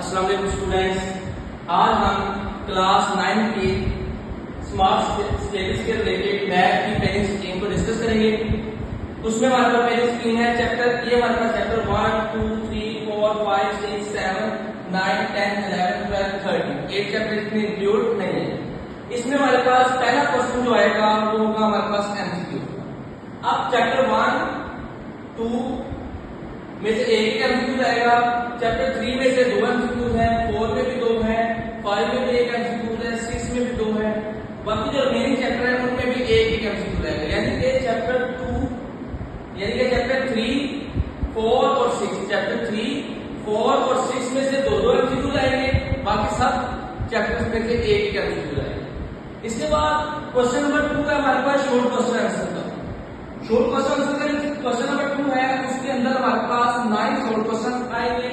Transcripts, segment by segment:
अस्सलाम वालेकुम स्टूडेंट्स, आज हम क्लास 9 की स्मार्ट स्टेटस के रिलेटेड मैथ की पेनिंग स्कीम को डिस्कस करेंगे। उसमें हमारे पास पेनिंग स्कीम है चैप्टर, ये हमारे पास चैप्टर 1 2 3 4 5 6 7 9 10 11 12 13 एक चैप्टर इसमें इंक्लूड नहीं है। इसमें हमारे पास पहला क्वेश्चन जो आएगा वो होगा हमारे पास एमसीक्यू। अब चैप्टर 1 2 में से एक एमसीक्यू आएगा, चैप्टर 3 में से 2 एमसीक्यू है, 4 में भी 2 है, 5 में भी एक एमसीक्यू है, 6 में भी 2 है, बाकी जो रिमेनिंग चैप्टर है उनमें भी एक एमसीक्यू रहेगा। यानी कि चैप्टर 2 यानी कि चैप्टर 3 4 और 6 चैप्टर 3 4 और 6 में से 2 एमसीक्यू आएंगे, बाकी सब चैप्टर्स में से एक एमसीक्यू आएगा। इसके बाद क्वेश्चन नंबर 2 है हमारे पास शॉर्ट क्वेश्चन आंसर का। Short question answer question number 2 है, उसके अंदर हमारे पास 9 शॉर्ट क्वेश्चन आएंगे।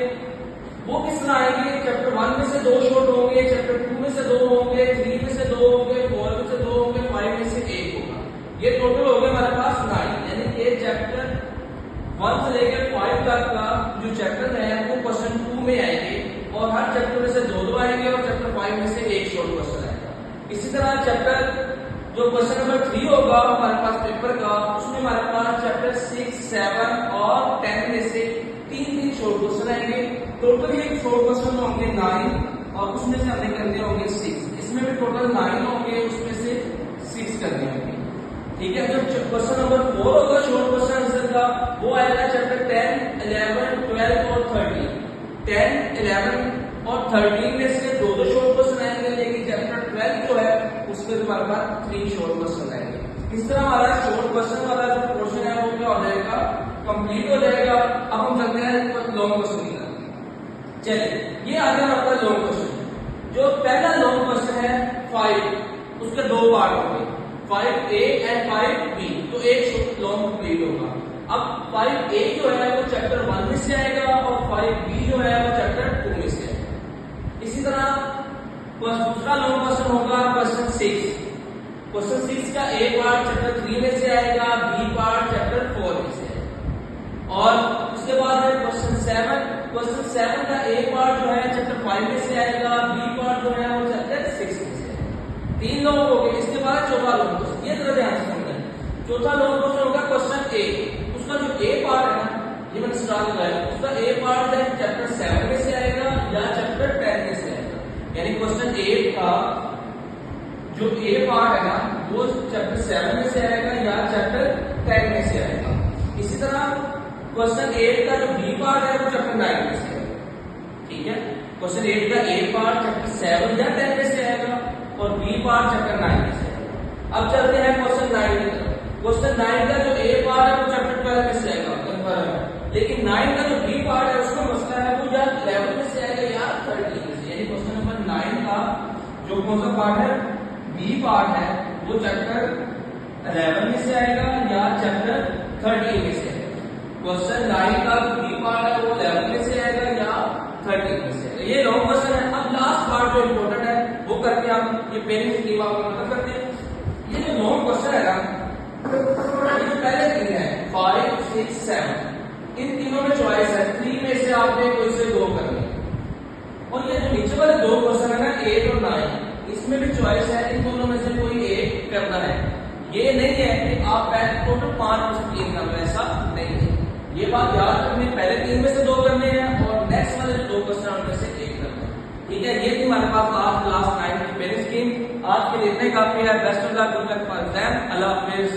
वो किस तरह आएंगे? चैप्टर 1 में से 2 शॉर्ट होंगे, चैप्टर 2 में से 2 होंगे, 3 में से 2 होंगे, 4 में से 2 होंगे, 5 में से 1 होगा। ये टोटल हो गए हमारे पास 9। यानी कि चैप्टर 1 से लेकर 5 तक का जो चैप्टर है वो क्वेश्चन 2 में आएंगे और हर चैप्टर में से 2 आएंगे और चैप्टर 5 में से एक शॉर्ट क्वेश्चन आएगा। इसी तरह चैप्टर जो क्वेश्चन नंबर 3 होगा हमारे पास पेपर का, उसमें हमारे पास चैप्टर 6 7 और 10 में से 3 शॉर्ट क्वेश्चन आएंगे। टोटल ये शॉर्ट क्वेश्चन होंगे 9 और उसमें से हमने करने होंगे 6। इसमें भी टोटल 9 होंगे, उसमें से 6 करने होंगे। ठीक है, जो क्वेश्चन नंबर 4 होगा शॉर्ट क्वेश्चन आंसर का, वो आएगा चैप्टर 10 11 12 और 13। 10 11 और 13 में से 2 शॉर्ट क्वेश्चन आएंगे, लेकिन चैप्टर 12 जो है उसमें हमारे पास 3 शॉर्ट क्वेश्चन आएंगे। इस तरह हमारा शॉर्ट क्वेश्चन वाला जो पोर्शन है वो क्या हो जाएगा, कंप्लीट हो जाएगा। अब हम चलते हैं लॉन्ग क्वेश्चन की तरफ। चलिए, ये आ गया आपका लॉन्ग क्वेश्चन। जो पहला लॉन्ग क्वेश्चन है 5, उसके 2 पार्ट होंगे, 5A एंड 5B। तो एक लॉन्ग कंप्लीट होगा। अब 5A जो है वो चैप्टर 1 में से आएगा और 5B जो है वो चैप्टर 2 में से आएगा। इसी तरह दूसरा लॉन्ग क्वेश्चन होगा क्वेश्चन 6। क्वेश्चन 6 का A पार्ट चैप्टर 3 में से आएगा, B पार्ट चैप्टर 4 में से आएगा। और उसके बाद है क्वेश्चन 7। क्वेश्चन 7 का A पार्ट जो है चैप्टर 5 में से आएगा, B पार्ट जो है वो चैप्टर 6 में से आएगा। 3 लॉन्ग हो गए। इसके बाद चौथा लॉन्ग क्वेश्चन, ये तरह ध्यान से समझना है। चौथा लॉन्ग क्वेश्चन होगा क्वेश्चन A। उसका जो A पार्ट है ना, ये मैंने स्टार्ट लगाया, उसका A पार्ट है चैप्टर 7 में से आएगा या चैप्टर 10 में से आएगा। यानी क्वेश्चन 8 का जो A पार्ट है ना वो चैप्टर 7 में से आएगा या चैप्टर 10 में से आएगा। इसी तरह क्वेश्चन 8 का जो B पार्ट है वो चैप्टर 9 में से आएगा। ठीक है, क्वेश्चन 8 का A पार्ट चैप्टर 7 या 10 में से आएगा और B पार्ट चैप्टर 9 में से आएगा। अब चलते हैं क्वेश्चन 9 की तरफ। क्वेश्चन 9 का जो A पार्ट है वो चैप्टर 12 में से आएगा, कंफर्म है। लेकिन 9 का जो B पार्ट है उसका मसला है वो या 11 में से आएगा या 13 में से। यानी क्वेश्चन नंबर 9 का जो कौन सा पार्ट है, B पार्ट है, वो चैप्टर 11 में से आएगा या चैप्टर 13 में से आएगा। क्वेश्चन 9 का B पार्ट है वो 11 में से आएगा या 13 में से आएगा। ये लॉन्ग क्वेश्चन है। अब लास्ट पार्ट जो इम्पोर्टेंट है वो करके हम ये पेनिंग स्कीम आपको मतलब करते हैं। ये जो लॉन्ग क्वेश्चन है ना, ये जो पहले 3 है 5 6 7, इन तीनों में चॉइस है। 3 में से आपने कोई से 2 करनी है। और ये जो नीचे वाले 2 क्वेश्चन है ना 8 और 9, इसमें भी चॉइस है, इन दोनों में से कोई एक करना है। ये नहीं है कि आप पहले टोटल 5 में से 3 करना, ऐसा नहीं है। ये बात याद रखनी, पहले 3 में से 2 करने हैं और नेक्स्ट वाले 2 क्वेश्चन उनमें से एक करना है। ठीक है, ये थी हमारे पास आज क्लास 9 की पेनिंग स्कीम। आज के लिए इतने काफी है। Best of luck, good luck for exam. Allah Hafiz.